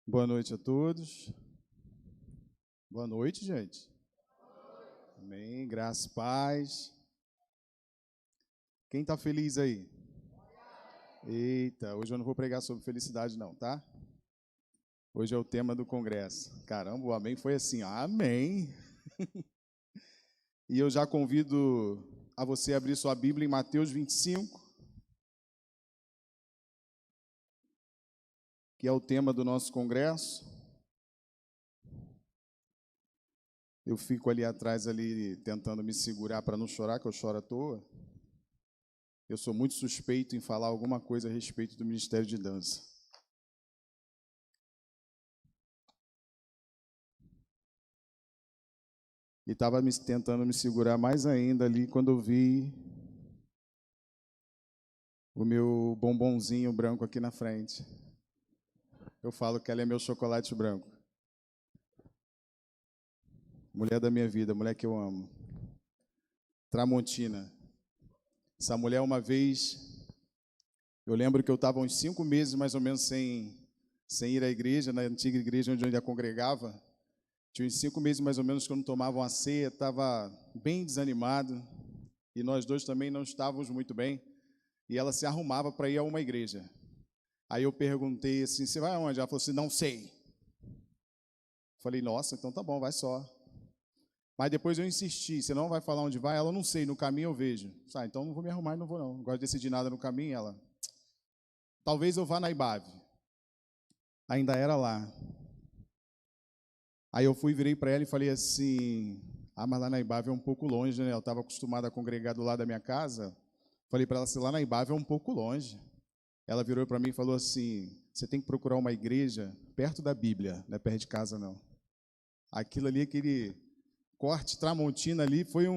Boa noite a todos. Boa noite, gente. Amém. Graça e paz. Quem está feliz aí? Eita, hoje eu não vou pregar sobre felicidade não, tá? Hoje é o tema do congresso. Caramba, o amém foi assim, amém. E eu já convido a você abrir sua Bíblia em Mateus 25, que é o tema do nosso congresso. Eu fico ali atrás, ali tentando me segurar para não chorar, que eu choro à toa. Eu sou muito suspeito em falar alguma coisa a respeito do Ministério de Dança. E estava tentando me segurar mais ainda ali quando eu vi o meu bombonzinho branco aqui na frente. Eu falo que ela é meu chocolate branco. Mulher da minha vida, mulher que eu amo. Tramontina. Essa mulher, uma vez, eu lembro que eu estava uns 5 meses mais ou menos sem ir à igreja, na antiga igreja onde eu ainda congregava. Tinha uns 5 meses mais ou menos que eu não tomava uma ceia, estava bem desanimado, e nós dois também não estávamos muito bem, e ela se arrumava para ir a uma igreja. Aí eu perguntei assim, você vai aonde? Ela falou assim, não sei. Falei, nossa, então tá bom, vai só. Mas depois eu insisti, você não vai falar onde vai? Ela, não sei, no caminho eu vejo. Então não vou me arrumar e não vou não. Não gosto de decidir nada no caminho. Ela, talvez eu vá na Ibave. Ainda era lá. Aí eu virei para ela e falei assim, mas lá na Ibave é um pouco longe, né? Eu estava acostumado a congregar do lado da minha casa. Falei para ela assim, lá na Ibave é um pouco longe. Ela virou para mim e falou assim, você tem que procurar uma igreja perto da Bíblia, não é perto de casa não. Aquilo ali, aquele corte Tramontina ali, foi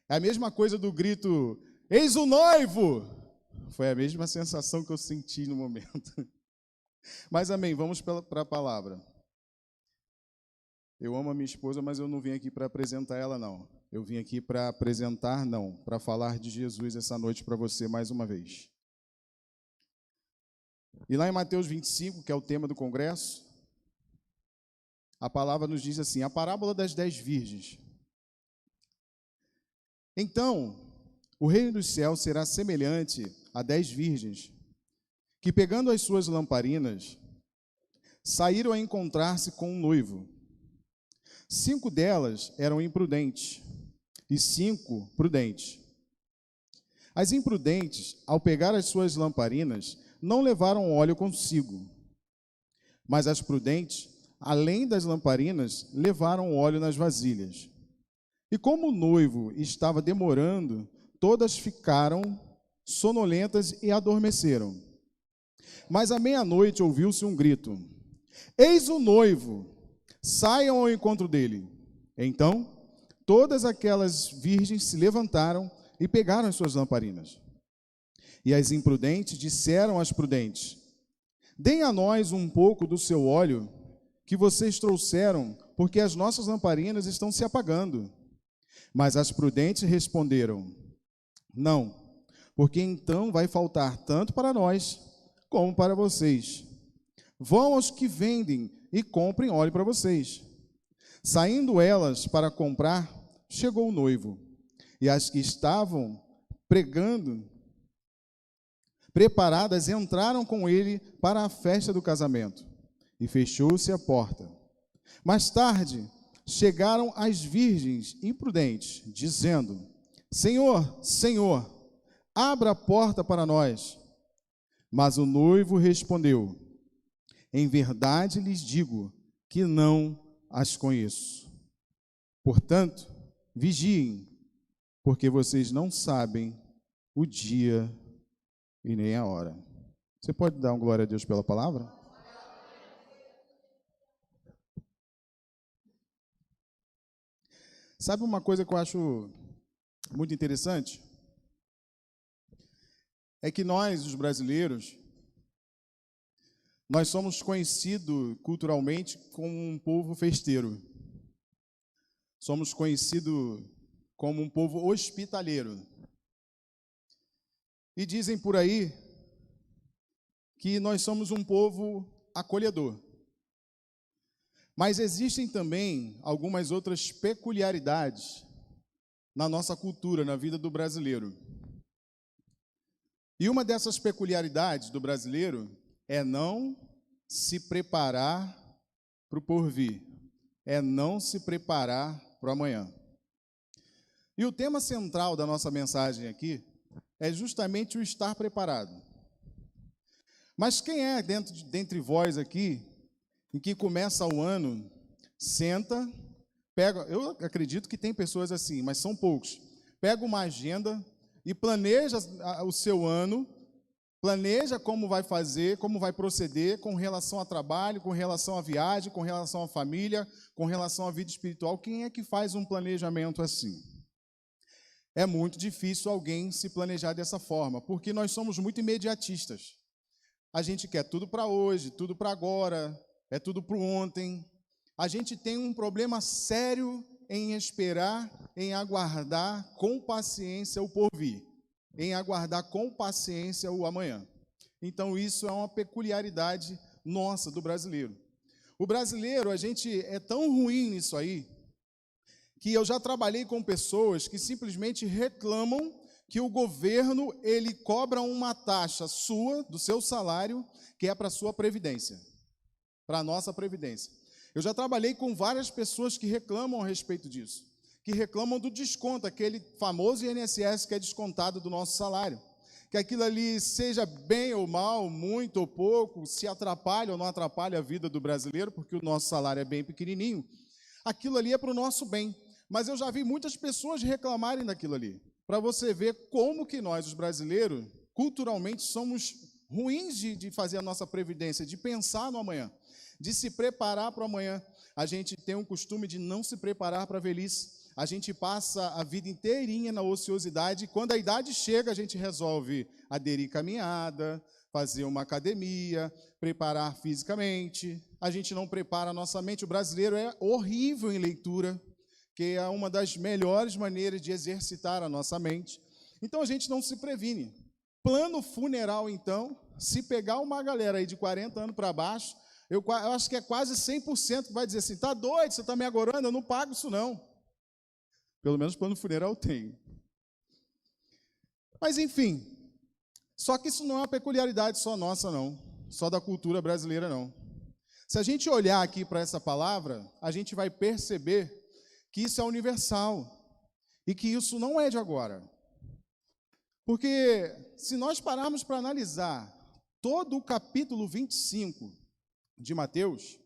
é a mesma coisa do grito, eis o noivo! Foi a mesma sensação que eu senti no momento. Mas amém, vamos para a palavra. Eu amo a minha esposa, mas eu não vim aqui para apresentar ela, não. Eu vim aqui para apresentar, não, para falar de Jesus essa noite para você mais uma vez. E lá em Mateus 25, que é o tema do congresso, a palavra nos diz assim, a parábola das 10 virgens. Então, o reino dos céus será semelhante a 10 virgens, que pegando as suas lamparinas, saíram a encontrar-se com um noivo. 5 delas eram imprudentes e 5 prudentes. As imprudentes, ao pegar as suas lamparinas, não levaram óleo consigo. Mas as prudentes, além das lamparinas, levaram óleo nas vasilhas. E como o noivo estava demorando, todas ficaram sonolentas e adormeceram. Mas à meia-noite ouviu-se um grito: eis o noivo! Saiam ao encontro dele. Então, todas aquelas virgens se levantaram e pegaram as suas lamparinas. E as imprudentes disseram às prudentes: deem a nós um pouco do seu óleo que vocês trouxeram, porque as nossas lamparinas estão se apagando. Mas as prudentes responderam: não, porque então vai faltar tanto para nós como para vocês. Vão aos que vendem e comprem óleo para vocês. Saindo elas para comprar, chegou o noivo, e as que estavam preparadas entraram com ele para a festa do casamento, e fechou-se a porta. Mais tarde, chegaram as virgens imprudentes, dizendo: Senhor, Senhor, abra a porta para nós. Mas o noivo respondeu: em verdade lhes digo que não as conheço. Portanto, vigiem, porque vocês não sabem o dia e nem a hora. Você pode dar uma glória a Deus pela palavra? Sabe uma coisa que eu acho muito interessante? É que nós, os brasileiros, nós somos conhecidos culturalmente como um povo festeiro. Somos conhecidos como um povo hospitaleiro. E dizem por aí que nós somos um povo acolhedor. Mas existem também algumas outras peculiaridades na nossa cultura, na vida do brasileiro. E uma dessas peculiaridades do brasileiro é não se preparar para o porvir, é não se preparar para o amanhã. E o tema central da nossa mensagem aqui é justamente o estar preparado. Mas quem é dentre vós aqui, em que começa o ano, senta, pega, eu acredito que tem pessoas assim, mas são poucos, pega uma agenda e planeja o seu ano, planeja como vai fazer, como vai proceder com relação ao trabalho, com relação à viagem, com relação à família, com relação à vida espiritual. Quem é que faz um planejamento assim? É muito difícil alguém se planejar dessa forma, porque nós somos muito imediatistas. A gente quer tudo para hoje, tudo para agora, é tudo para ontem. A gente tem um problema sério em esperar, em aguardar com paciência o porvir, em aguardar com paciência o amanhã. Então, isso é uma peculiaridade nossa, do brasileiro. O brasileiro, a gente é tão ruim nisso aí, que eu já trabalhei com pessoas que simplesmente reclamam que o governo, ele cobra uma taxa sua, do seu salário, que é para a sua previdência, para a nossa previdência. Eu já trabalhei com várias pessoas que reclamam a respeito disso, que reclamam do desconto, aquele famoso INSS que é descontado do nosso salário, que aquilo ali seja bem ou mal, muito ou pouco, se atrapalha ou não atrapalha a vida do brasileiro, porque o nosso salário é bem pequenininho, aquilo ali é para o nosso bem. Mas eu já vi muitas pessoas reclamarem daquilo ali, para você ver como que nós, os brasileiros, culturalmente somos ruins de fazer a nossa previdência, de pensar no amanhã, de se preparar para o amanhã. A gente tem um costume de não se preparar para a velhice. A gente passa a vida inteirinha na ociosidade. Quando a idade chega, a gente resolve aderir caminhada, fazer uma academia, preparar fisicamente. A gente não prepara a nossa mente. O brasileiro é horrível em leitura, que é uma das melhores maneiras de exercitar a nossa mente. Então, a gente não se previne. Plano funeral, então, se pegar uma galera aí de 40 anos para baixo, eu acho que é quase 100% que vai dizer assim, tá doido, você está me agorando, eu não pago isso não. Pelo menos plano funeral eu tenho. Mas, enfim, só que isso não é uma peculiaridade só nossa, não. Só da cultura brasileira, não. Se a gente olhar aqui para essa palavra, a gente vai perceber que isso é universal e que isso não é de agora. Porque se nós pararmos para analisar todo o capítulo 25 de Mateus,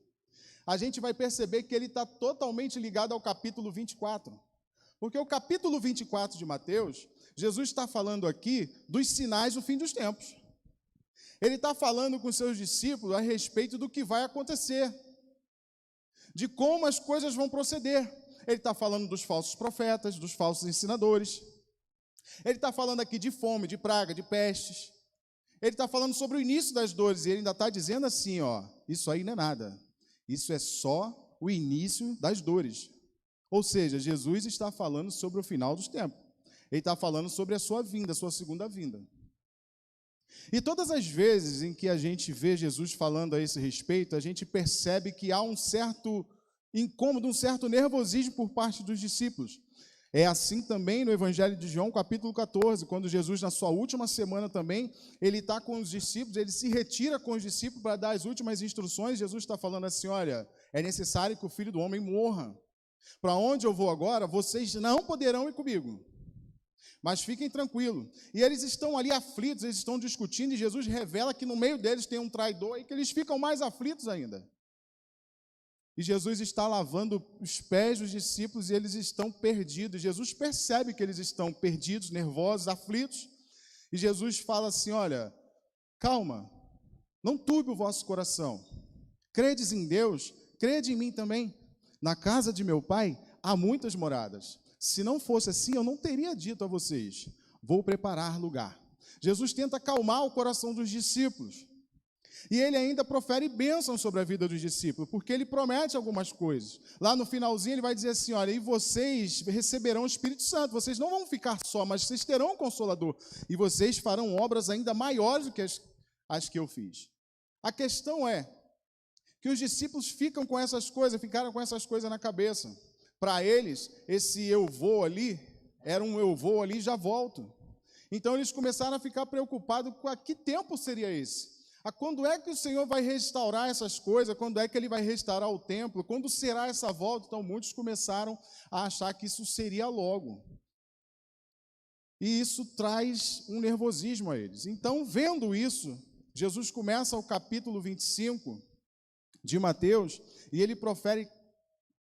a gente vai perceber que ele está totalmente ligado ao capítulo 24. Porque o capítulo 24 de Mateus, Jesus está falando aqui dos sinais do fim dos tempos. Ele está falando com seus discípulos a respeito do que vai acontecer, de como as coisas vão proceder. Ele está falando dos falsos profetas, dos falsos ensinadores. Ele está falando aqui de fome, de praga, de pestes. Ele está falando sobre o início das dores, e ele ainda está dizendo assim, ó, isso aí não é nada. Isso é só o início das dores. Ou seja, Jesus está falando sobre o final dos tempos. Ele está falando sobre a sua vinda, a sua segunda vinda. E todas as vezes em que a gente vê Jesus falando a esse respeito, a gente percebe que há um certo incômodo, um certo nervosismo por parte dos discípulos. É assim também no Evangelho de João, capítulo 14, quando Jesus, na sua última semana também, ele está com os discípulos, ele se retira com os discípulos para dar as últimas instruções. Jesus está falando assim, olha, é necessário que o Filho do Homem morra. Para onde eu vou agora, vocês não poderão ir comigo, mas fiquem tranquilos. E eles estão ali aflitos, eles estão discutindo, e Jesus revela que no meio deles tem um traidor, e que eles ficam mais aflitos ainda. E Jesus está lavando os pés dos discípulos e eles estão perdidos. Jesus percebe que eles estão perdidos, nervosos, aflitos. E Jesus fala assim, olha, calma, não turbe o vosso coração. Credes em Deus, crede em mim também. Na casa de meu Pai há muitas moradas. Se não fosse assim, eu não teria dito a vocês, vou preparar lugar. Jesus tenta acalmar o coração dos discípulos. E ele ainda profere bênção sobre a vida dos discípulos, porque ele promete algumas coisas. Lá no finalzinho ele vai dizer assim, olha, e vocês receberão o Espírito Santo, vocês não vão ficar só, mas vocês terão um Consolador, e vocês farão obras ainda maiores do que as que eu fiz. A questão é que os discípulos ficaram com essas coisas na cabeça. Para eles, esse eu vou ali, era um eu vou ali e já volto. Então eles começaram a ficar preocupados com a que tempo seria esse? A quando é que o Senhor vai restaurar essas coisas? Quando é que Ele vai restaurar o templo? Quando será essa volta? Então muitos começaram a achar que isso seria logo. E isso traz um nervosismo a eles. Então, vendo isso, Jesus começa o capítulo 25 de Mateus e ele profere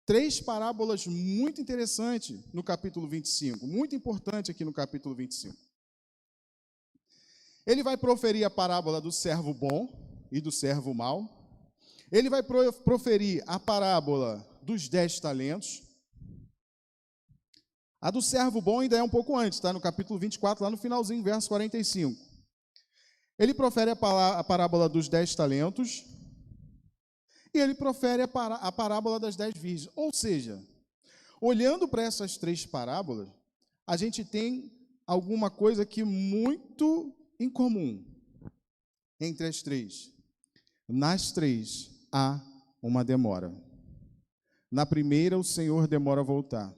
3 parábolas muito interessantes no capítulo 25, muito importante aqui no capítulo 25. Ele vai proferir a parábola do servo bom e do servo mau. Ele vai proferir a parábola dos 10 talentos. A do servo bom ainda é um pouco antes, está no capítulo 24, lá no finalzinho, verso 45. Ele profere a parábola dos 10 talentos e ele profere a parábola das 10 virgens. Ou seja, olhando para essas 3 parábolas, a gente tem alguma coisa aqui muito em comum entre as 3. Nas 3 há uma demora. Na primeira, o Senhor demora a voltar.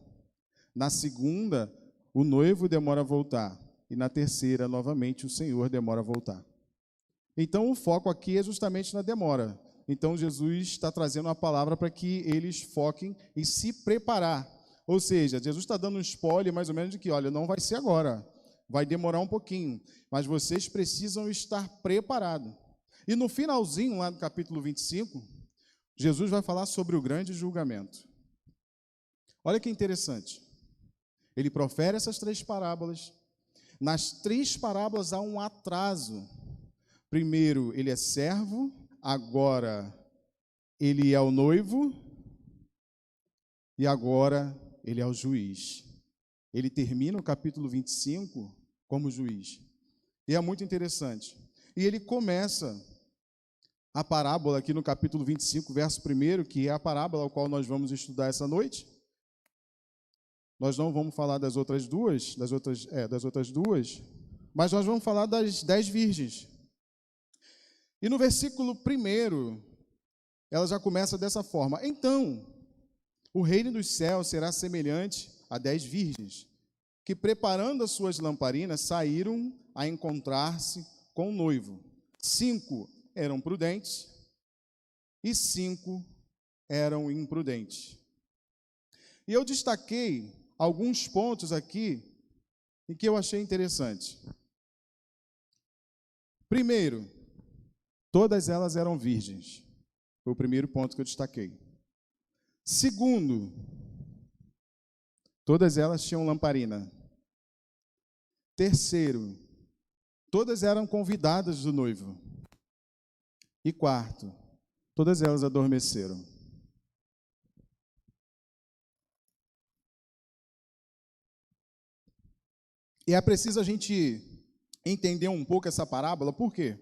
Na segunda, o noivo demora a voltar. E na terceira, novamente, o Senhor demora a voltar. Então, o foco aqui é justamente na demora. Então, Jesus está trazendo a palavra para que eles foquem em se preparar. Ou seja, Jesus está dando um spoiler mais ou menos de que, olha, não vai ser agora. Vai demorar um pouquinho, mas vocês precisam estar preparados. E no finalzinho, lá do capítulo 25, Jesus vai falar sobre o grande julgamento. Olha que interessante. Ele profere essas 3 parábolas. Nas 3 parábolas há um atraso. Primeiro, ele é servo, agora ele é o noivo, e agora ele é o juiz. Ele termina o capítulo 25 como juiz. E é muito interessante. E ele começa a parábola aqui no capítulo 25, verso 1, que é a parábola ao qual nós vamos estudar essa noite. Nós não vamos falar das outras duas, mas nós vamos falar das 10 virgens. E no versículo 1, ela já começa dessa forma. Então, o reino dos céus será semelhante a 10 virgens, que preparando as suas lamparinas, saíram a encontrar-se com o noivo. 5 eram prudentes e 5 eram imprudentes. E eu destaquei alguns pontos aqui em que eu achei interessante. Primeiro, todas elas eram virgens. Foi o primeiro ponto que eu destaquei. Segundo, todas elas tinham lamparina. Terceiro, todas eram convidadas do noivo. E quarto, todas elas adormeceram. E é preciso a gente entender um pouco essa parábola, por quê?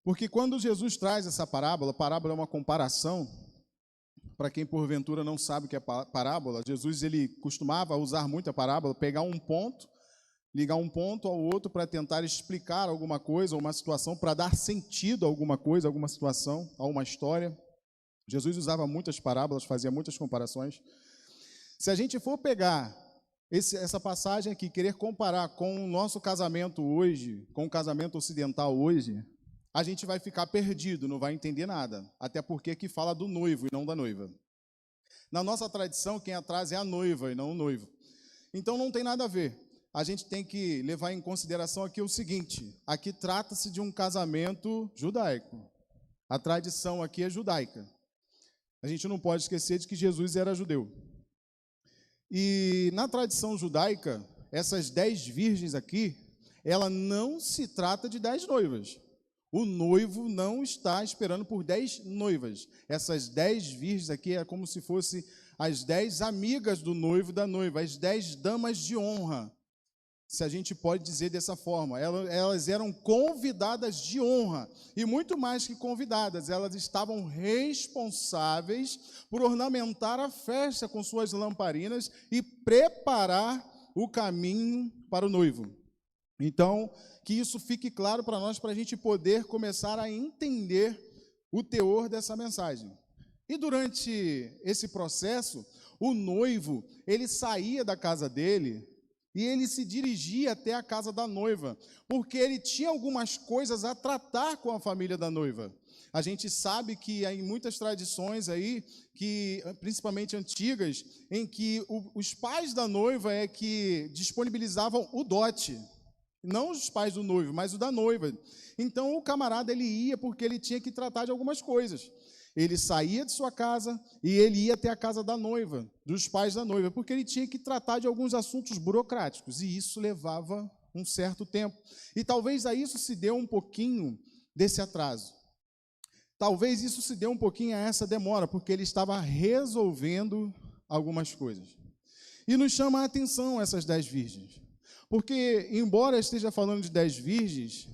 Porque quando Jesus traz essa parábola é uma comparação. Para quem porventura não sabe o que é parábola, Jesus ele costumava usar muito a parábola, pegar um ponto, ligar um ponto ao outro para tentar explicar alguma coisa, ou uma situação, para dar sentido a alguma coisa, a alguma situação, a uma história. Jesus usava muitas parábolas, fazia muitas comparações. Se a gente for pegar essa passagem aqui, querer comparar com o nosso casamento hoje, com o casamento ocidental hoje, a gente vai ficar perdido, não vai entender nada. Até porque aqui fala do noivo e não da noiva. Na nossa tradição, quem atrasa é a noiva e não o noivo. Então não tem nada a ver. A gente tem que levar em consideração aqui o seguinte: aqui trata-se de um casamento judaico. A tradição aqui é judaica. A gente não pode esquecer de que Jesus era judeu. E na tradição judaica, essas 10 virgens aqui, ela não se trata de 10 noivas. O noivo não está esperando por 10 noivas. Essas 10 virgens aqui é como se fossem as 10 amigas do noivo e da noiva, as 10 damas de honra, se a gente pode dizer dessa forma. Elas eram convidadas de honra, e muito mais que convidadas, elas estavam responsáveis por ornamentar a festa com suas lamparinas e preparar o caminho para o noivo. Então, que isso fique claro para nós, para a gente poder começar a entender o teor dessa mensagem. E durante esse processo, o noivo, ele saía da casa dele e ele se dirigia até a casa da noiva, porque ele tinha algumas coisas a tratar com a família da noiva. A gente sabe que há muitas tradições aí, que, principalmente antigas, em que os pais da noiva é que disponibilizavam o dote. Não os pais do noivo, mas o da noiva. Então o camarada ele ia porque ele tinha que tratar de algumas coisas. Ele saía de sua casa e ele ia até a casa da noiva, dos pais da noiva, porque ele tinha que tratar de alguns assuntos burocráticos, e isso levava um certo tempo. E talvez a isso se deu um pouquinho desse atraso. Talvez isso se deu um pouquinho a essa demora, porque ele estava resolvendo algumas coisas. E nos chama a atenção essas 10 virgens. Porque, embora esteja falando de 10 virgens,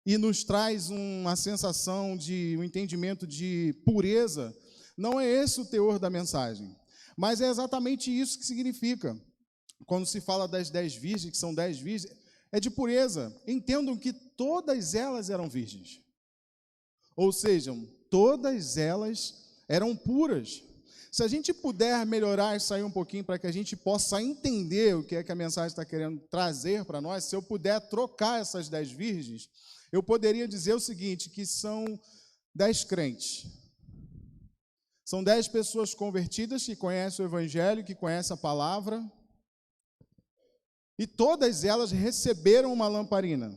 e nos traz uma sensação de um entendimento de pureza, não é esse o teor da mensagem. Mas é exatamente isso que significa. Quando se fala das 10 virgens, que são 10 virgens, é de pureza. Entendam que todas elas eram virgens. Ou seja, todas elas eram puras. Se a gente puder melhorar e sair um pouquinho para que a gente possa entender o que é que a mensagem está querendo trazer para nós, se eu puder trocar essas 10 virgens, eu poderia dizer o seguinte, que são 10 crentes. São 10 pessoas convertidas que conhecem o Evangelho, que conhecem a palavra, e todas elas receberam uma lamparina.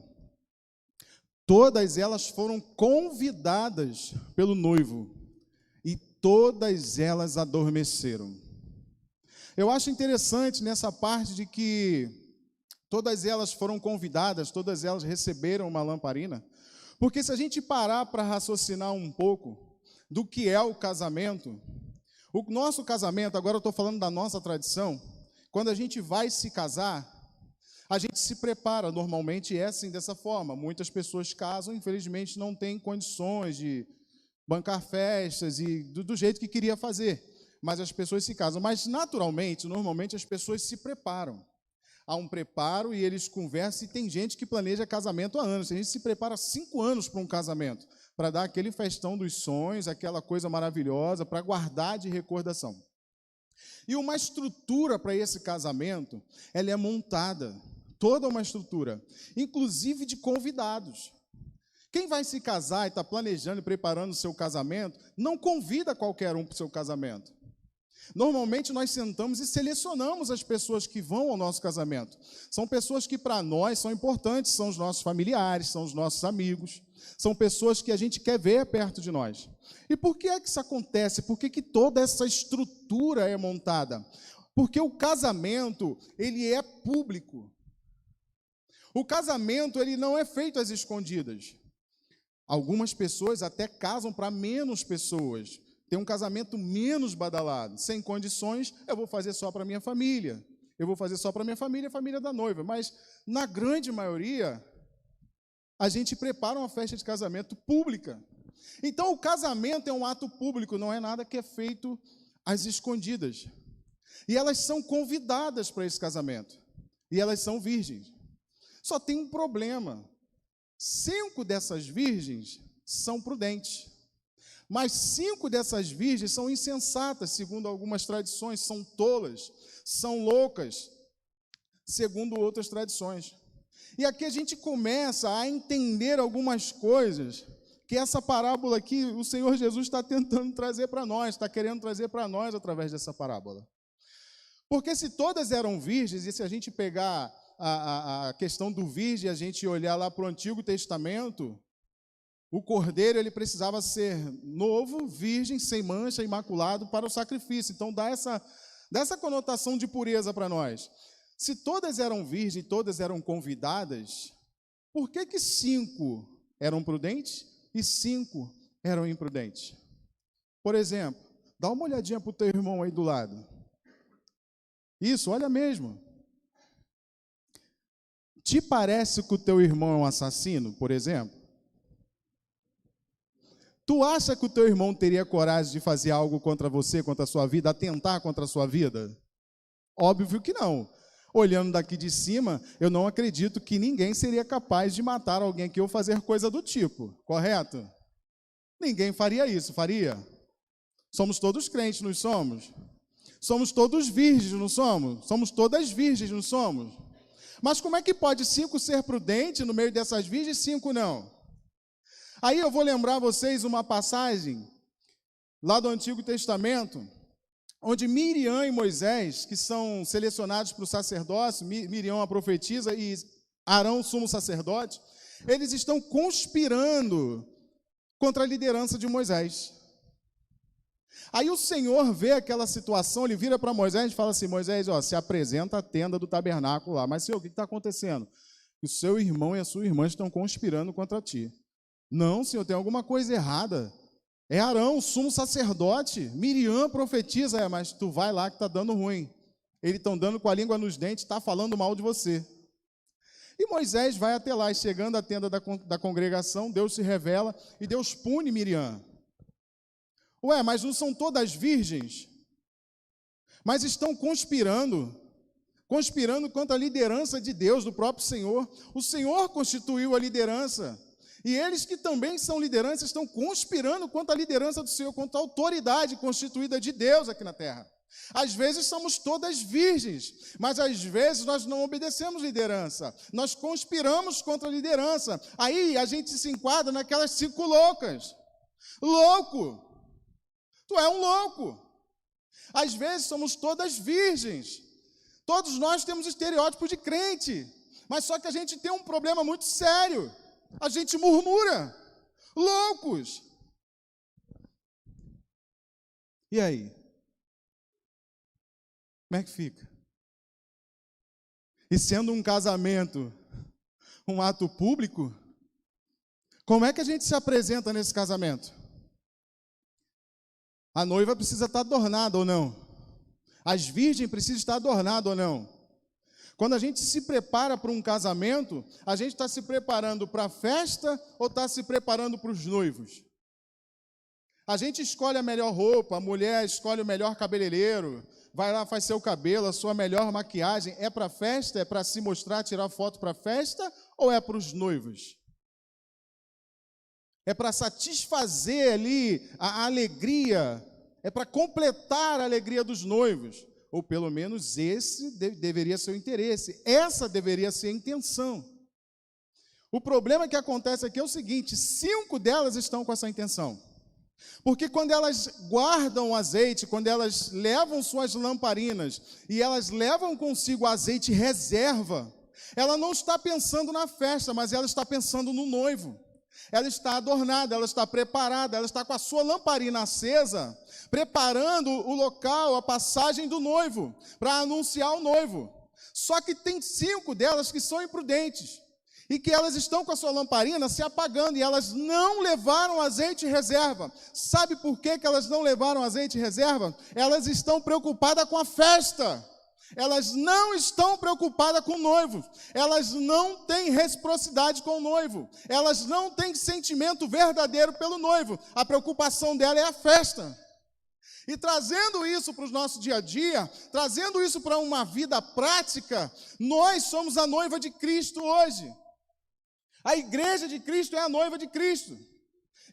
Todas elas foram convidadas pelo noivo, e todas elas adormeceram. Eu acho interessante nessa parte de que todas elas foram convidadas, todas elas receberam uma lamparina, porque se a gente parar para raciocinar um pouco do que é o casamento, o nosso casamento, agora eu estou falando da nossa tradição, quando a gente vai se casar, a gente se prepara, normalmente é assim, dessa forma. Muitas pessoas casam, infelizmente não têm condições de bancar festas e do jeito que queria fazer, mas as pessoas se casam. Mas naturalmente, normalmente as pessoas se preparam. Há um preparo e eles conversam, e tem gente que planeja casamento há anos. A gente se prepara 5 anos para um casamento, para dar aquele festão dos sonhos, aquela coisa maravilhosa, para guardar de recordação. E uma estrutura para esse casamento, ela é montada, toda uma estrutura, inclusive de convidados. Quem vai se casar e está planejando e preparando o seu casamento, não convida qualquer um para o seu casamento. Normalmente nós sentamos e selecionamos as pessoas que vão ao nosso casamento. São pessoas que para nós são importantes, são os nossos familiares, são os nossos amigos, são pessoas que a gente quer ver perto de nós. E por que é que isso acontece? Por que toda essa estrutura é montada? Porque o casamento, ele é público. O casamento, ele não é feito às escondidas. Algumas pessoas até casam para menos pessoas. Tem um casamento menos badalado, sem condições, eu vou fazer só para minha família. Eu vou fazer só para minha família e a família da noiva. Mas, na grande maioria, a gente prepara uma festa de casamento pública. Então, o casamento é um ato público, não é nada que é feito às escondidas. E elas são convidadas para esse casamento. E elas são virgens. Só tem um problema. 5 dessas virgens são prudentes. Mas 5 dessas virgens são insensatas, segundo algumas tradições, são tolas, são loucas, segundo outras tradições. E aqui a gente começa a entender algumas coisas que essa parábola aqui, o Senhor Jesus está tentando trazer para nós, está querendo trazer para nós através dessa parábola. Porque se todas eram virgens, e se a gente pegar a questão do virgem, a gente olhar lá para o Antigo Testamento, o cordeiro ele precisava ser novo, virgem, sem mancha, imaculado para o sacrifício. Então dá essa conotação de pureza para nós. Se todas eram virgens, todas eram convidadas, por que 5 eram prudentes e 5 eram imprudentes? Por exemplo, dá uma olhadinha para o teu irmão aí do lado. Isso, olha mesmo. Te parece que o teu irmão é um assassino, por exemplo? Tu acha que o teu irmão teria coragem de fazer algo contra você, contra a sua vida, atentar contra a sua vida? Óbvio que não. Olhando daqui de cima, eu não acredito que ninguém seria capaz de matar alguém aqui ou fazer coisa do tipo, correto? Ninguém faria isso, faria? Somos todos crentes, não somos? Somos todos virgens, não somos? Somos todas virgens, não somos? Mas como é que pode 5 ser prudente no meio dessas virgens e 5 não? Aí eu vou lembrar vocês uma passagem lá do Antigo Testamento, onde Miriam e Moisés, que são selecionados para o sacerdócio, Miriam a profetisa e Arão, sumo sacerdote, eles estão conspirando contra a liderança de Moisés. Aí o Senhor vê aquela situação, ele vira para Moisés e fala assim: Moisés, se apresenta a tenda do tabernáculo lá. Mas, Senhor, o que está acontecendo? O seu irmão e a sua irmã estão conspirando contra ti. Não, Senhor, tem alguma coisa errada. É Arão, sumo sacerdote, Miriam profetiza, mas tu vai lá que está dando ruim. Eles estão dando com a língua nos dentes, está falando mal de você. E Moisés vai até lá, e chegando à tenda da congregação, Deus se revela e Deus pune Miriam. Ué, mas não são todas virgens? Mas estão conspirando contra a liderança de Deus, do próprio Senhor. O Senhor constituiu a liderança. E eles que também são lideranças estão conspirando contra a liderança do Senhor, contra a autoridade constituída de Deus aqui na terra. Às vezes somos todas virgens, mas às vezes nós não obedecemos liderança. Nós conspiramos contra a liderança. Aí a gente se enquadra naquelas 5 loucas. Louco! Tu é um louco. Às vezes somos todas virgens. Todos nós temos estereótipo de crente. Mas só que a gente tem um problema muito sério. A gente murmura. Loucos. E aí? Como é que fica? E sendo um casamento um ato público, como é que a gente se apresenta nesse casamento? A noiva precisa estar adornada ou não? As virgens precisam estar adornadas ou não? Quando a gente se prepara para um casamento, a gente está se preparando para a festa ou está se preparando para os noivos? A gente escolhe a melhor roupa, a mulher escolhe o melhor cabeleireiro, vai lá, faz seu cabelo, a sua melhor maquiagem. É para a festa? É para se mostrar, tirar foto para a festa? Ou é para os noivos? É para satisfazer ali a alegria, é para completar a alegria dos noivos. Ou pelo menos esse deveria ser o interesse, essa deveria ser a intenção. O problema que acontece aqui é o seguinte: 5 delas estão com essa intenção. Porque quando elas guardam o azeite, quando elas levam suas lamparinas e elas levam consigo o azeite reserva, ela não está pensando na festa, mas ela está pensando no noivo. Ela está adornada, ela está preparada, ela está com a sua lamparina acesa, preparando o local, a passagem do noivo, para anunciar o noivo. Só que tem 5 delas que são imprudentes, e que elas estão com a sua lamparina se apagando, e elas não levaram azeite reserva. Sabe por que elas não levaram azeite reserva? Elas estão preocupadas com a festa. Elas não estão preocupadas com o noivo. Elas não têm reciprocidade com o noivo. Elas não têm sentimento verdadeiro pelo noivo. A preocupação dela é a festa. E trazendo isso para o nosso dia a dia, trazendo isso para uma vida prática, nós somos a noiva de Cristo hoje. A igreja de Cristo é a noiva de Cristo.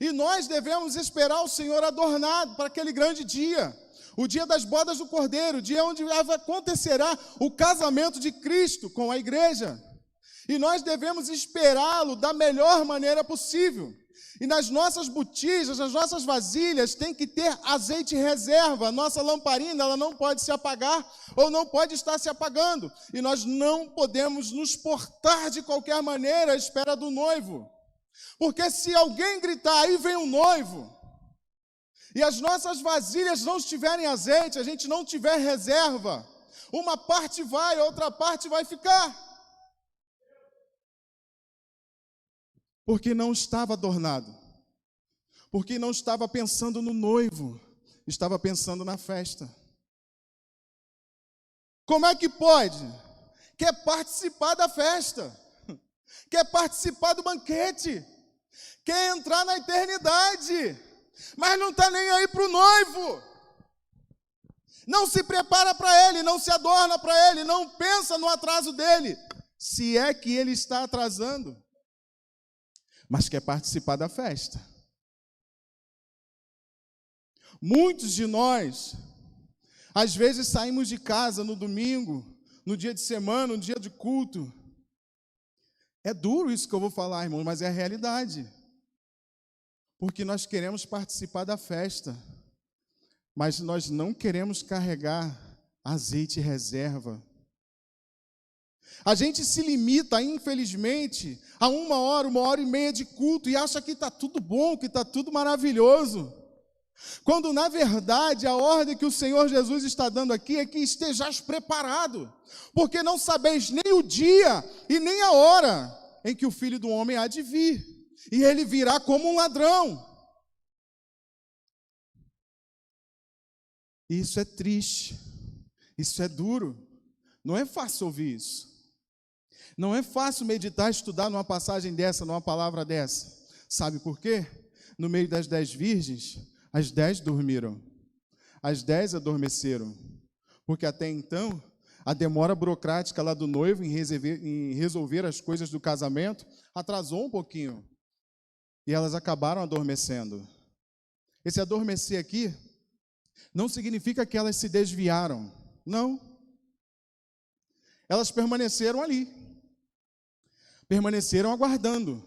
E nós devemos esperar o Senhor adornado para aquele grande dia. O dia das bodas do Cordeiro, o dia onde acontecerá o casamento de Cristo com a igreja. E nós devemos esperá-lo da melhor maneira possível. E nas nossas botijas, nas nossas vasilhas, tem que ter azeite reserva. A nossa lamparina, ela não pode se apagar ou não pode estar se apagando. E nós não podemos nos portar de qualquer maneira à espera do noivo. Porque se alguém gritar, aí vem o noivo, e as nossas vasilhas não estiverem azeite, a gente não tiver reserva, uma parte vai, outra parte vai ficar. Porque não estava adornado. Porque não estava pensando no noivo, estava pensando na festa. Como é que pode? Quer participar da festa, quer participar do banquete, quer entrar na eternidade, mas não está nem aí para o noivo. Não se prepara para ele, não se adorna para ele, não pensa no atraso dele, se é que ele está atrasando, mas quer participar da festa. Muitos de nós, às vezes saímos de casa no domingo, no dia de semana, no dia de culto. É duro isso que eu vou falar, irmão, mas é a realidade. Porque nós queremos participar da festa, mas nós não queremos carregar azeite reserva. A gente se limita, infelizmente, a 1 hora, 1 hora e meia de culto e acha que está tudo bom, que está tudo maravilhoso. Quando, na verdade, a ordem que o Senhor Jesus está dando aqui é que estejais preparado, porque não sabeis nem o dia e nem a hora em que o Filho do Homem há de vir, e ele virá como um ladrão. Isso é triste, isso é duro, não é fácil ouvir isso. Não é fácil meditar, estudar numa passagem dessa, numa palavra dessa. Sabe por quê? No meio das 10 virgens, as 10 dormiram, as 10 adormeceram, porque até então, a demora burocrática lá do noivo em resolver as coisas do casamento atrasou um pouquinho, e elas acabaram adormecendo. Esse adormecer aqui não significa que elas se desviaram, não. Elas permaneceram ali. Permaneceram aguardando.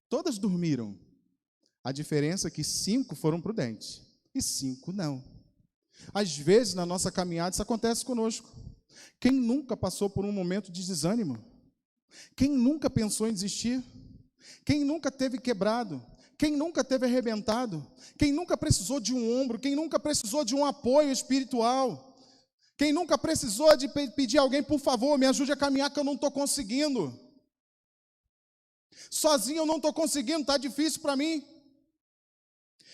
Todas dormiram. A diferença é que 5 foram prudentes e 5 não. Às vezes, na nossa caminhada, isso acontece conosco. Quem nunca passou por um momento de desânimo? Quem nunca pensou em desistir? Quem nunca teve quebrado? Quem nunca teve arrebentado? Quem nunca precisou de um ombro? Quem nunca precisou de um apoio espiritual? Quem nunca precisou de pedir a alguém, por favor, me ajude a caminhar que eu não estou conseguindo? Sozinho eu não estou conseguindo, está difícil para mim.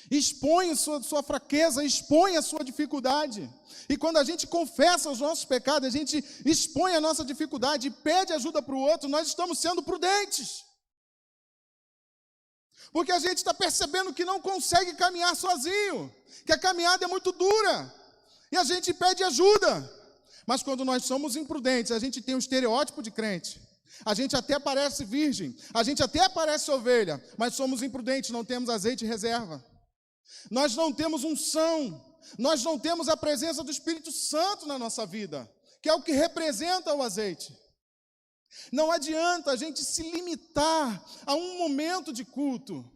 Expõe sua fraqueza, expõe a sua dificuldade. E quando a gente confessa os nossos pecados, a gente expõe a nossa dificuldade e pede ajuda para o outro, nós estamos sendo prudentes. Porque a gente está percebendo que não consegue caminhar sozinho, que a caminhada é muito dura, e a gente pede ajuda. Mas quando nós somos imprudentes, a gente tem um estereótipo de crente. A gente até parece virgem, a gente até parece ovelha, mas somos imprudentes, não temos azeite em reserva. Nós não temos unção, nós não temos a presença do Espírito Santo na nossa vida, que é o que representa o azeite. Não adianta a gente se limitar a um momento de culto.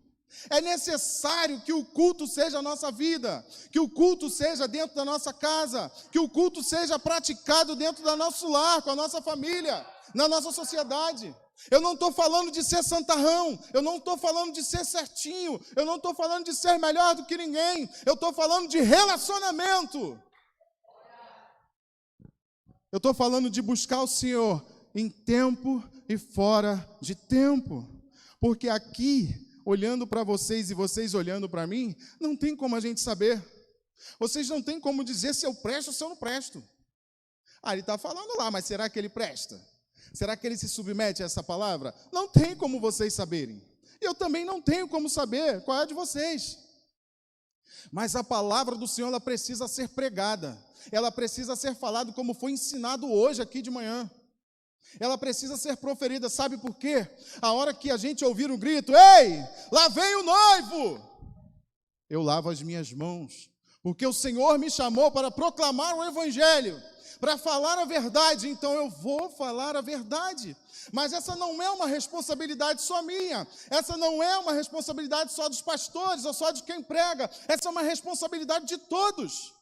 É necessário que o culto seja a nossa vida, que o culto seja dentro da nossa casa, que o culto seja praticado dentro do nosso lar, com a nossa família, na nossa sociedade. Eu não estou falando de ser santarrão, eu não estou falando de ser certinho, eu não estou falando de ser melhor do que ninguém, eu estou falando de relacionamento. Eu estou falando de buscar o Senhor em tempo e fora de tempo, porque aqui, olhando para vocês e vocês olhando para mim, não tem como a gente saber. Vocês não têm como dizer se eu presto ou se eu não presto. Ele está falando lá, mas será que ele presta? Será que ele se submete a essa palavra? Não tem como vocês saberem. Eu também não tenho como saber qual é a de vocês. Mas a palavra do Senhor, ela precisa ser pregada. Ela precisa ser falada como foi ensinado hoje aqui de manhã. Ela precisa ser proferida, sabe por quê? A hora que a gente ouvir um grito, ei, lá vem o noivo, eu lavo as minhas mãos, porque o Senhor me chamou para proclamar o Evangelho, para falar a verdade, então eu vou falar a verdade. Mas essa não é uma responsabilidade só minha, essa não é uma responsabilidade só dos pastores ou só de quem prega, essa é uma responsabilidade de todos.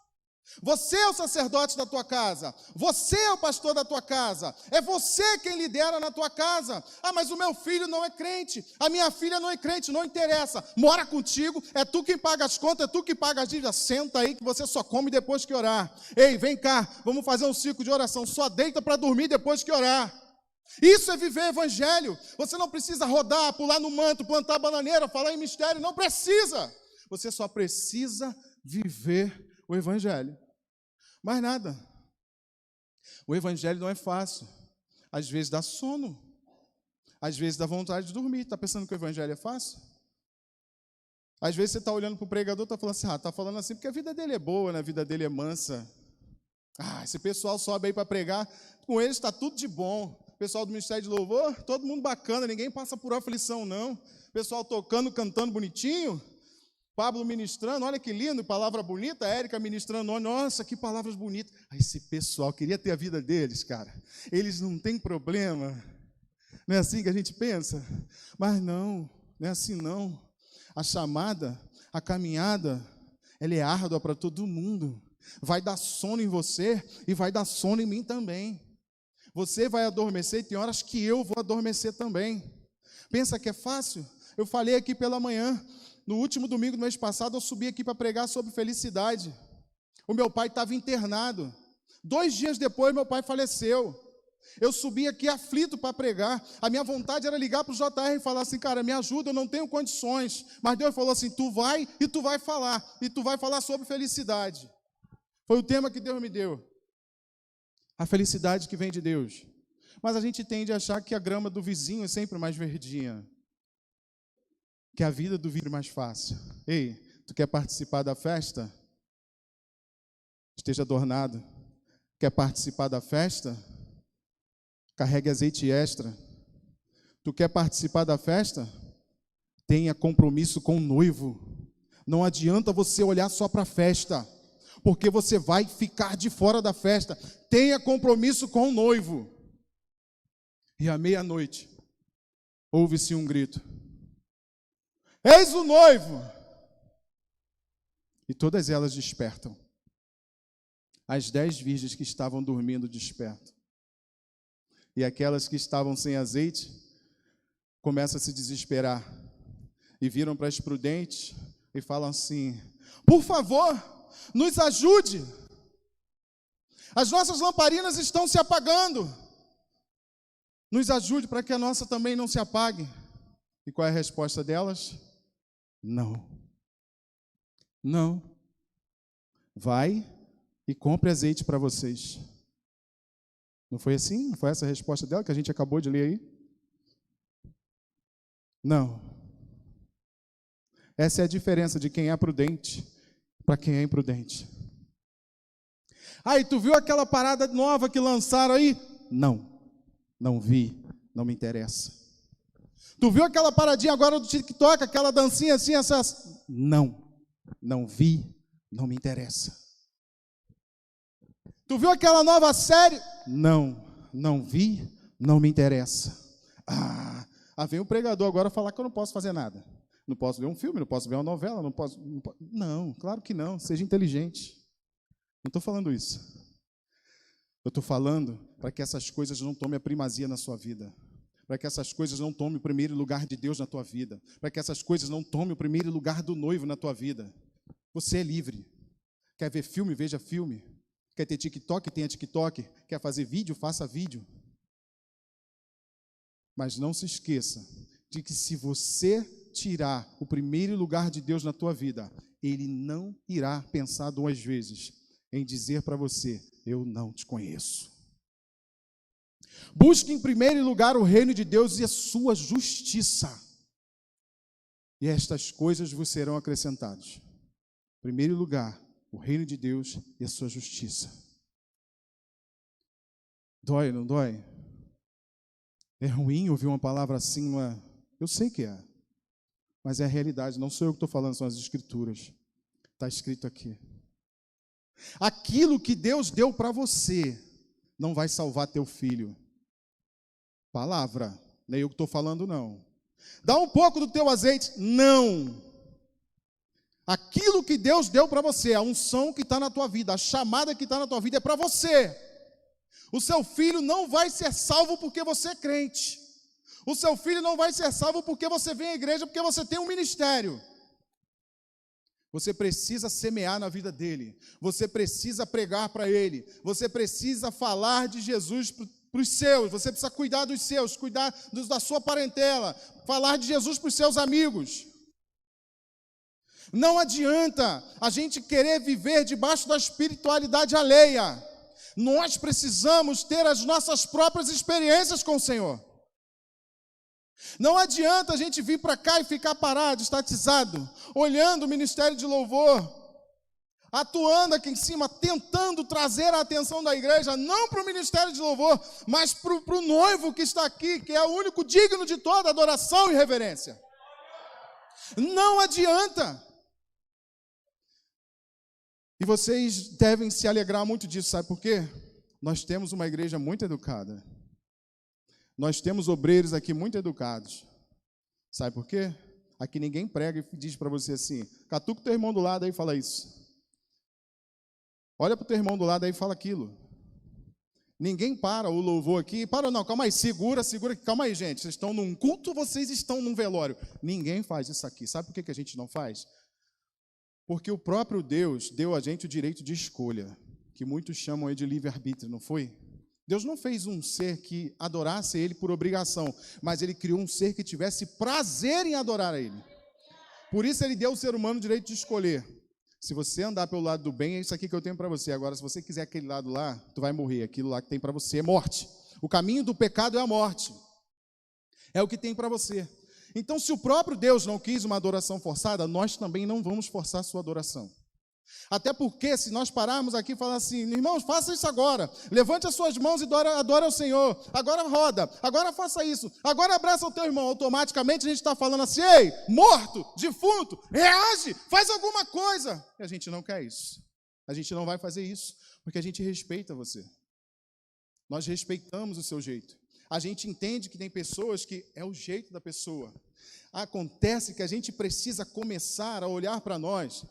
Você é o sacerdote da tua casa, você é o pastor da tua casa, é você quem lidera na tua casa. Mas o meu filho não é crente, a minha filha não é crente, não interessa, mora contigo, é tu quem paga as contas, é tu que paga as dívidas, senta aí que você só come depois que orar. Ei, vem cá, vamos fazer um ciclo de oração, só deita para dormir depois que orar. Isso é viver evangelho. Você não precisa rodar, pular no manto, plantar bananeira, falar em mistério, não precisa. Você só precisa viver o evangelho, mais nada. O evangelho não é fácil, às vezes dá sono, às vezes dá vontade de dormir. Está pensando que o evangelho é fácil? Às vezes você está olhando para o pregador, está falando assim, está falando assim porque a vida dele é boa, né? A vida dele é mansa. Esse pessoal sobe aí para pregar, com eles está tudo de bom. O pessoal do Ministério de Louvor, todo mundo bacana, ninguém passa por aflição não. O pessoal tocando, cantando bonitinho. Pablo ministrando, olha que lindo, palavra bonita, a Érica ministrando, nossa, que palavras bonitas. Esse pessoal, queria ter a vida deles, cara. Eles não têm problema. Não é assim que a gente pensa? Mas não é assim não. A chamada, a caminhada, ela é árdua para todo mundo. Vai dar sono em você e vai dar sono em mim também. Você vai adormecer e tem horas que eu vou adormecer também. Pensa que é fácil? Eu falei aqui pela manhã, no último domingo do mês passado, eu subi aqui para pregar sobre felicidade. O meu pai estava internado. 2 dias depois, meu pai faleceu. Eu subi aqui aflito para pregar. A minha vontade era ligar para o JR e falar assim, cara, me ajuda, eu não tenho condições. Mas Deus falou assim, tu vai e tu vai falar. E tu vai falar sobre felicidade. Foi o tema que Deus me deu. A felicidade que vem de Deus. Mas a gente tende a achar que a grama do vizinho é sempre mais verdinha. Que a vida do vizinho é mais fácil. Ei, tu quer participar da festa? Esteja adornado. Quer participar da festa? Carregue azeite extra. Tu quer participar da festa? Tenha compromisso com o noivo. Não adianta você olhar só para a festa, porque você vai ficar de fora da festa. Tenha compromisso com o noivo. E à meia-noite, ouve-se um grito. Eis o noivo! E todas elas despertam. As 10 virgens que estavam dormindo despertam. E aquelas que estavam sem azeite começam a se desesperar. E viram para as prudentes e falam assim, por favor, nos ajude. As nossas lamparinas estão se apagando. Nos ajude para que a nossa também não se apague. E qual é a resposta delas? Não. Não. Vai e compre azeite para vocês. Não foi assim? Não foi essa a resposta dela que a gente acabou de ler aí? Não. Essa é a diferença de quem é prudente para quem é imprudente. Aí, tu viu aquela parada nova que lançaram aí? Não. Não vi. Não me interessa. Tu viu aquela paradinha agora do TikTok, aquela dancinha assim, essas? Não. Não vi. Não me interessa. Tu viu aquela nova série? Não. Não vi. Não me interessa. Vem o pregador agora falar que eu não posso fazer nada. Não posso ver um filme, não posso ver uma novela, não posso... Não, claro que não. Seja inteligente. Não estou falando isso. Eu estou falando para que essas coisas não tomem a primazia na sua vida. Para que essas coisas não tomem o primeiro lugar de Deus na tua vida. Para que essas coisas não tomem o primeiro lugar do noivo na tua vida. Você é livre. Quer ver filme? Veja filme. Quer ter TikTok? Tenha TikTok. Quer fazer vídeo? Faça vídeo. Mas não se esqueça de que se você tirar o primeiro lugar de Deus na tua vida, Ele não irá pensar 2 vezes em dizer para você, eu não te conheço. Busque em primeiro lugar o reino de Deus e a sua justiça. E estas coisas vos serão acrescentadas. Em primeiro lugar, o reino de Deus e a sua justiça. Dói, não dói? É ruim ouvir uma palavra assim, não é? Eu sei que é. Mas é a realidade, não sou eu que estou falando, são as Escrituras. Está escrito aqui. Aquilo que Deus deu para você não vai salvar teu filho. Palavra, nem eu que estou falando, não. Dá um pouco do teu azeite? Não. Aquilo que Deus deu para você, a unção que está na tua vida, a chamada que está na tua vida é para você. O seu filho não vai ser salvo porque você é crente. O seu filho não vai ser salvo porque você vem à igreja, porque você tem um ministério. Você precisa semear na vida dele. Você precisa pregar para ele. Você precisa falar de Jesus para os seus. Você precisa cuidar dos seus, cuidar da sua parentela. Falar de Jesus para os seus amigos. Não adianta a gente querer viver debaixo da espiritualidade alheia. Nós precisamos ter as nossas próprias experiências com o Senhor. Não adianta a gente vir para cá e ficar parado, estatizado, olhando o ministério de louvor, atuando aqui em cima, tentando trazer a atenção da igreja, não para o ministério de louvor, mas para o noivo que está aqui, que é o único digno de toda adoração e reverência. Não adianta. E vocês devem se alegrar muito disso, sabe por quê? Nós temos uma igreja muito educada. Nós temos obreiros aqui muito educados. Sabe por quê? Aqui ninguém prega e diz para você assim, catuca o teu irmão do lado aí e fala isso. Olha para o teu irmão do lado aí e fala aquilo. Ninguém para o louvor aqui. Para não, calma aí, segura. Calma aí, gente. Vocês estão num culto, vocês estão num velório. Ninguém faz isso aqui. Sabe por que a gente não faz? Porque o próprio Deus deu a gente o direito de escolha, que muitos chamam aí de livre-arbítrio, não foi? Deus não fez um ser que adorasse Ele por obrigação, mas Ele criou um ser que tivesse prazer em adorar a Ele. Por isso Ele deu ao ser humano o direito de escolher. Se você andar pelo lado do bem, é isso aqui que eu tenho para você. Agora, se você quiser aquele lado lá, tu vai morrer. Aquilo lá que tem para você é morte. O caminho do pecado é a morte. É o que tem para você. Então, se o próprio Deus não quis uma adoração forçada, nós também não vamos forçar a sua adoração. Até porque, se nós pararmos aqui e falar assim, irmãos, faça isso agora, levante as suas mãos e adore ao Senhor, agora roda, agora faça isso, agora abraça o teu irmão, automaticamente a gente está falando assim, ei, morto, defunto, reage, faz alguma coisa. E a gente não quer isso, a gente não vai fazer isso, porque a gente respeita você, nós respeitamos o seu jeito, a gente entende que tem pessoas que é o jeito da pessoa. Acontece que a gente precisa começar a olhar para nós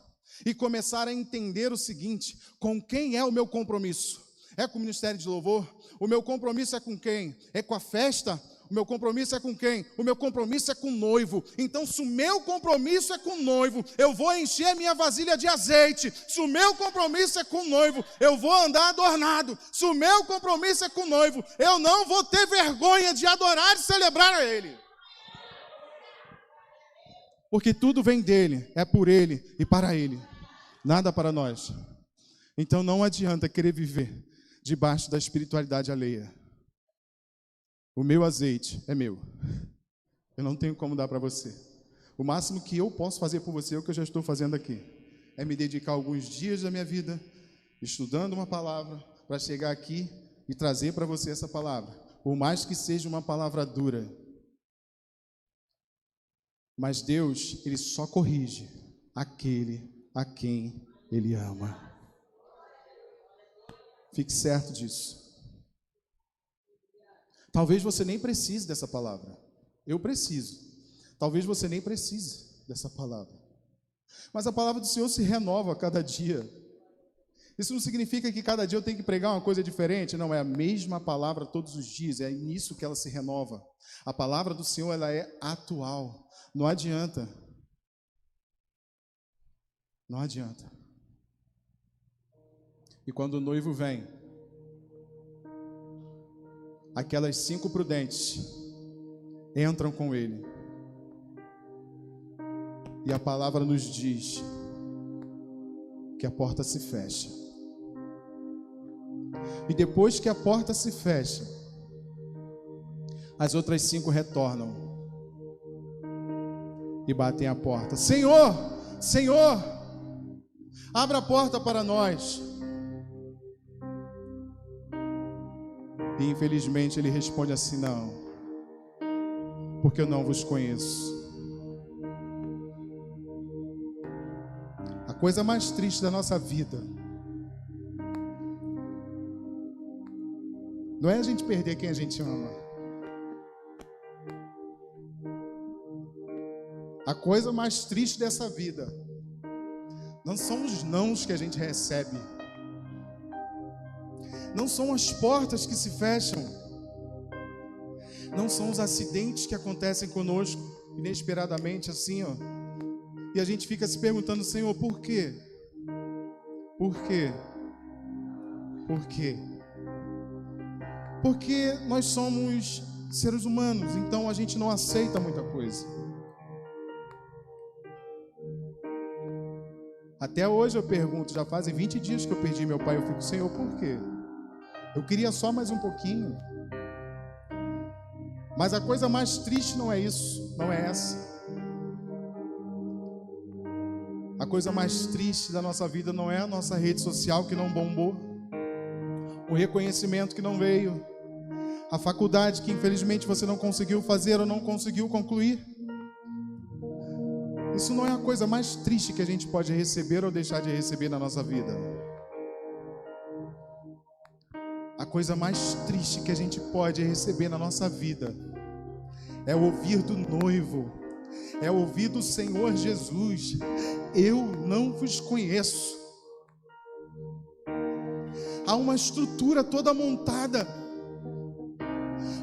e começar a entender o seguinte, com quem é o meu compromisso? É com o Ministério de Louvor? O meu compromisso é com quem? É com a festa? O meu compromisso é com quem? O meu compromisso é com o noivo. Então, se o meu compromisso é com o noivo, eu vou encher a minha vasilha de azeite. Se o meu compromisso é com o noivo, eu vou andar adornado. Se o meu compromisso é com o noivo, eu não vou ter vergonha de adorar e celebrar a Ele. Porque tudo vem dele, é por ele e para ele, nada para nós. Então não adianta querer viver debaixo da espiritualidade alheia. O meu azeite é meu, eu não tenho como dar para você. O máximo que eu posso fazer por você é o que eu já estou fazendo aqui, é me dedicar alguns dias da minha vida, estudando uma palavra, para chegar aqui e trazer para você essa palavra, por mais que seja uma palavra dura. Mas Deus, Ele só corrige aquele a quem Ele ama. Fique certo disso. Talvez você nem precise dessa palavra. Eu preciso. Talvez você nem precise dessa palavra. Mas a palavra do Senhor se renova a cada dia. Isso não significa que cada dia eu tenho que pregar uma coisa diferente. Não, é a mesma palavra todos os dias. É nisso que ela se renova. A palavra do Senhor, ela é atual. Não adianta. Não adianta. E quando o noivo vem, aquelas 5 prudentes entram com ele. E a palavra nos diz que a porta se fecha. E depois que a porta se fecha, as outras 5 retornam e batem a porta. Senhor, Senhor, abra a porta para nós. E infelizmente ele responde assim, não, porque eu não vos conheço. A coisa mais triste da nossa vida não é a gente perder quem a gente ama. A coisa mais triste dessa vida não são os nãos que a gente recebe, não são as portas que se fecham, não são os acidentes que acontecem conosco inesperadamente assim, ó. E a gente fica se perguntando, Senhor, por quê? Por quê? Por quê? Porque nós somos seres humanos, então a gente não aceita muita coisa. Até hoje eu pergunto, já fazem 20 dias que eu perdi meu pai, eu fico, Senhor, por quê? Eu queria só mais um pouquinho. Mas a coisa mais triste não é isso, não é essa. A coisa mais triste da nossa vida não é a nossa rede social que não bombou, o reconhecimento que não veio, a faculdade que infelizmente você não conseguiu fazer ou não conseguiu concluir. Isso não é a coisa mais triste que a gente pode receber ou deixar de receber na nossa vida. A coisa mais triste que a gente pode receber na nossa vida é ouvir do noivo, é ouvir do Senhor Jesus: eu não vos conheço. Há uma estrutura toda montada.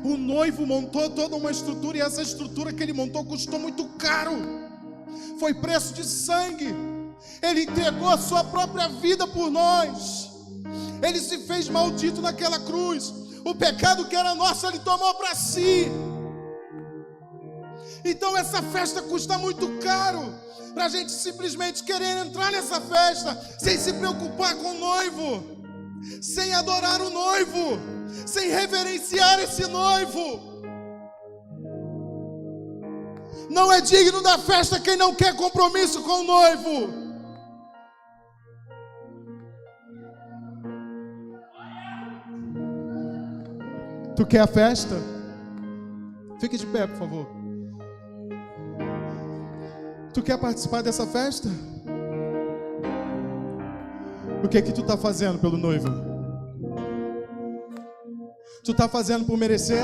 O noivo montou toda uma estrutura, e essa estrutura que ele montou custou muito caro. Foi preço de sangue. Ele entregou a sua própria vida por nós. Ele se fez maldito naquela cruz. O pecado que era nosso, ele tomou para si. Então essa festa custa muito caro, para a gente simplesmente querer entrar nessa festa sem se preocupar com o noivo, sem adorar o noivo, sem reverenciar esse noivo. Não é digno da festa quem não quer compromisso com o noivo. Tu quer a festa? Fique de pé, por favor. Tu quer participar dessa festa? O que é que tu está fazendo pelo noivo? Tu está fazendo por merecer?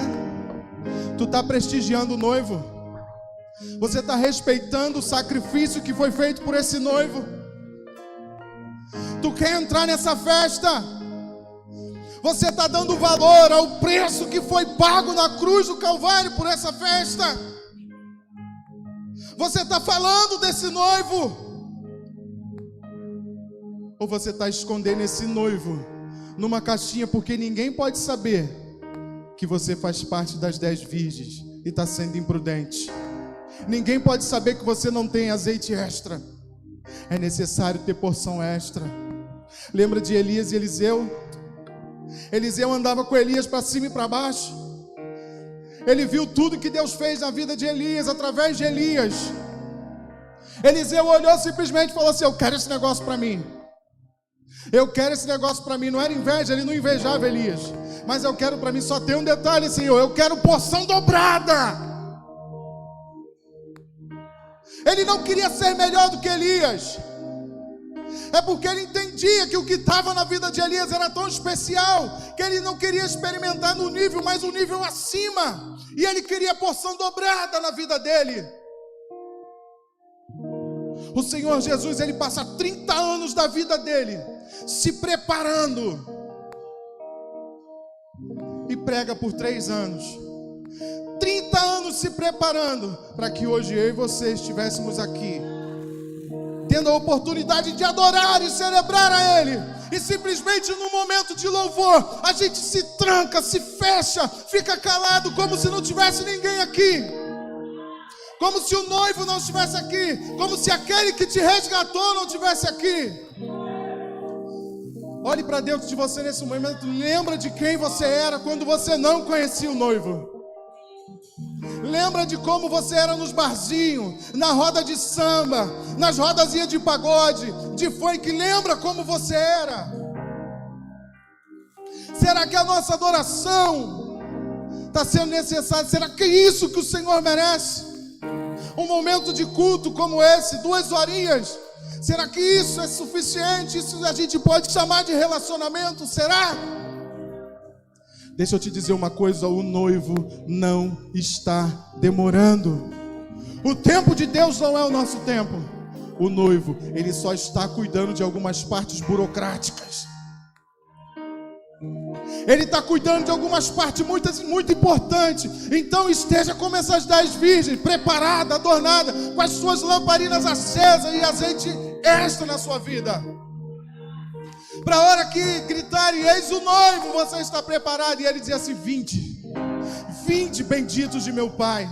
Tu está prestigiando o noivo? Você está respeitando o sacrifício que foi feito por esse noivo? Tu quer entrar nessa festa? Você está dando valor ao preço que foi pago na cruz do Calvário por essa festa? Você está falando desse noivo? Ou você está escondendo esse noivo numa caixinha porque ninguém pode saber que você faz parte das 10 virgens e está sendo imprudente? Ninguém pode saber que você não tem azeite extra. É necessário ter porção extra. Lembra de Elias e Eliseu? Eliseu andava com Elias para cima e para baixo. Ele viu tudo que Deus fez na vida de Elias, através de Elias. Eliseu olhou simplesmente e falou assim: eu quero esse negócio para mim. Eu quero esse negócio para mim. Não era inveja, ele não invejava Elias. Mas eu quero para mim, só tem um detalhe, Senhor: eu quero porção dobrada. Ele não queria ser melhor do que Elias. É porque ele entendia que o que estava na vida de Elias era tão especial que ele não queria experimentar no nível, mas um nível acima. E ele queria porção dobrada na vida dele. O Senhor Jesus, ele passa 30 anos da vida dele se preparando e prega por 3 anos. 30 anos se preparando para que hoje eu e você estivéssemos aqui, tendo a oportunidade de adorar e celebrar a Ele. E simplesmente no momento de louvor a gente se tranca, se fecha, fica calado, como se não tivesse ninguém aqui, como se o noivo não estivesse aqui, como se aquele que te resgatou não estivesse aqui. Olhe para dentro de você nesse momento. Lembra de quem você era quando você não conhecia o noivo. Lembra de como você era nos barzinhos, na roda de samba, nas rodazinhas de pagode, de funk. Lembra como você era? Será que a nossa adoração está sendo necessária? Será que é isso que o Senhor merece? Um momento de culto como esse, 2 horinhas. Será que isso é suficiente? Isso a gente pode chamar de relacionamento? Será? Deixa eu te dizer uma coisa: o noivo não está demorando. O tempo de Deus não é o nosso tempo. O noivo, ele só está cuidando de algumas partes burocráticas. Ele está cuidando de algumas partes muito importantes. Então esteja como essas 10 virgens, preparada, adornada, com as suas lamparinas acesas e azeite extra na sua vida. Para a hora que gritarem: eis o noivo, você está preparado. E ele diz assim: vinde benditos de meu Pai,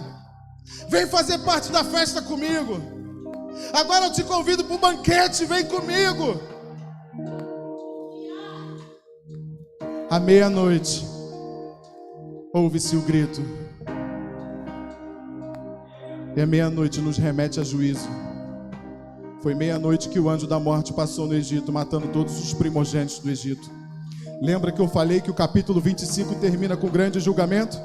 vem fazer parte da festa comigo. Agora eu te convido para o banquete, vem comigo. À meia-noite ouve-se o grito. E a meia-noite nos remete a juízo. Foi meia-noite que o anjo da morte passou no Egito, matando todos os primogênitos do Egito. Lembra que eu falei que o capítulo 25 termina com grande julgamento?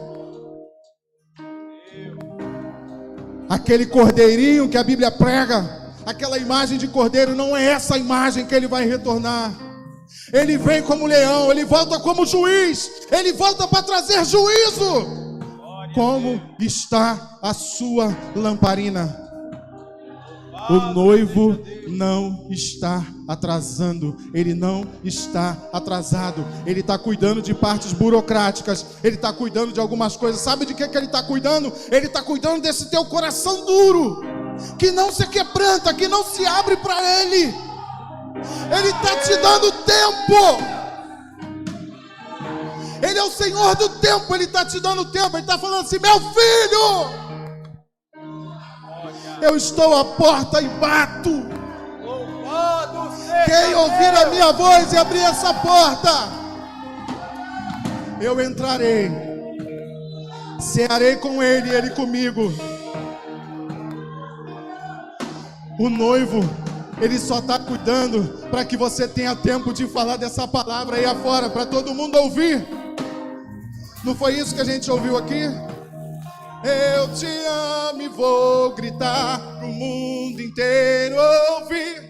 Aquele cordeirinho que a Bíblia prega, aquela imagem de cordeiro, não é essa imagem que ele vai retornar. Ele vem como leão, ele volta como juiz, ele volta para trazer juízo. Como está a sua lamparina? O noivo não está atrasando, ele não está atrasado, ele está cuidando de partes burocráticas, ele está cuidando de algumas coisas. Sabe de que ele está cuidando? Ele está cuidando desse teu coração duro, que não se quebranta, que não se abre para ele. Ele está te dando tempo. Ele é o Senhor do tempo, ele está te dando tempo. Ele está falando assim: meu filho, eu estou à porta e bato. Quem ouvir a minha voz e abrir essa porta, eu entrarei, cearei com ele e ele comigo. O noivo, ele só está cuidando para que você tenha tempo de falar dessa palavra aí afora, para todo mundo ouvir. Não foi isso que a gente ouviu aqui? Eu te amo e vou gritar pro mundo inteiro ouvir.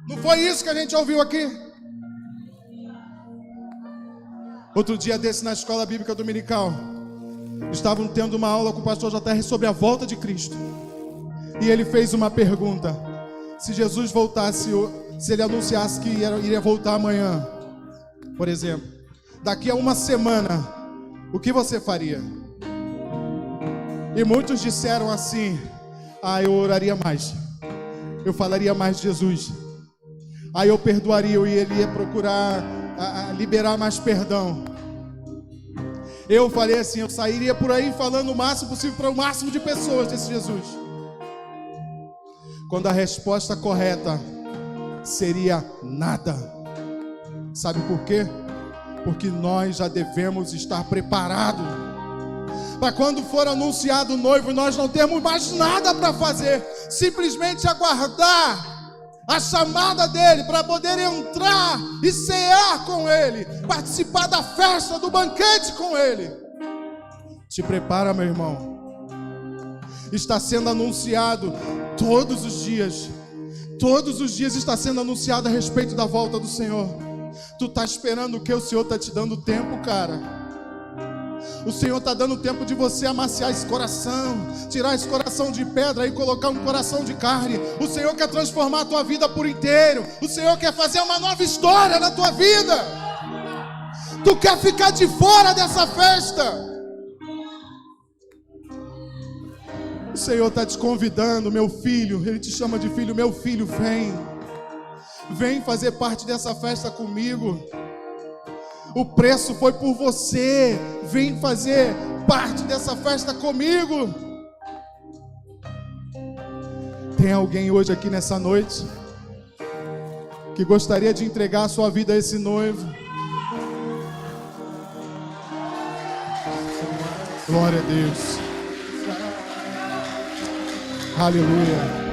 Não foi isso que a gente ouviu aqui? Outro dia desse, na escola bíblica dominical, estavam tendo uma aula com o pastor JR sobre a volta de Cristo. E ele fez uma pergunta: se Jesus voltasse, se ele anunciasse que iria voltar amanhã, por exemplo, daqui a uma semana, o que você faria? E muitos disseram assim: eu oraria mais, eu falaria mais de Jesus, eu perdoaria, e ele ia procurar liberar mais perdão. Eu falei assim: eu sairia por aí falando o máximo possível para o máximo de pessoas desse Jesus. Quando a resposta correta seria nada. Sabe por quê? Porque nós já devemos estar preparados para quando for anunciado o noivo, nós não temos mais nada para fazer, simplesmente aguardar a chamada dele para poder entrar e cear com ele, participar da festa, do banquete com ele. Te prepara, meu irmão. Está sendo anunciado todos os dias está sendo anunciado a respeito da volta do Senhor. Tu está esperando o que? O Senhor está te dando tempo, cara. O Senhor está dando tempo de você amaciar esse coração, tirar esse coração de pedra e colocar um coração de carne. O Senhor quer transformar a tua vida por inteiro. O Senhor quer fazer uma nova história na tua vida. Tu quer ficar de fora dessa festa? O Senhor está te convidando, meu filho. Ele te chama de filho. Meu filho, vem fazer parte dessa festa comigo. O preço foi por você. Vem fazer parte dessa festa comigo. Tem alguém hoje aqui nessa noite que gostaria de entregar a sua vida a esse noivo? Glória a Deus. Aleluia.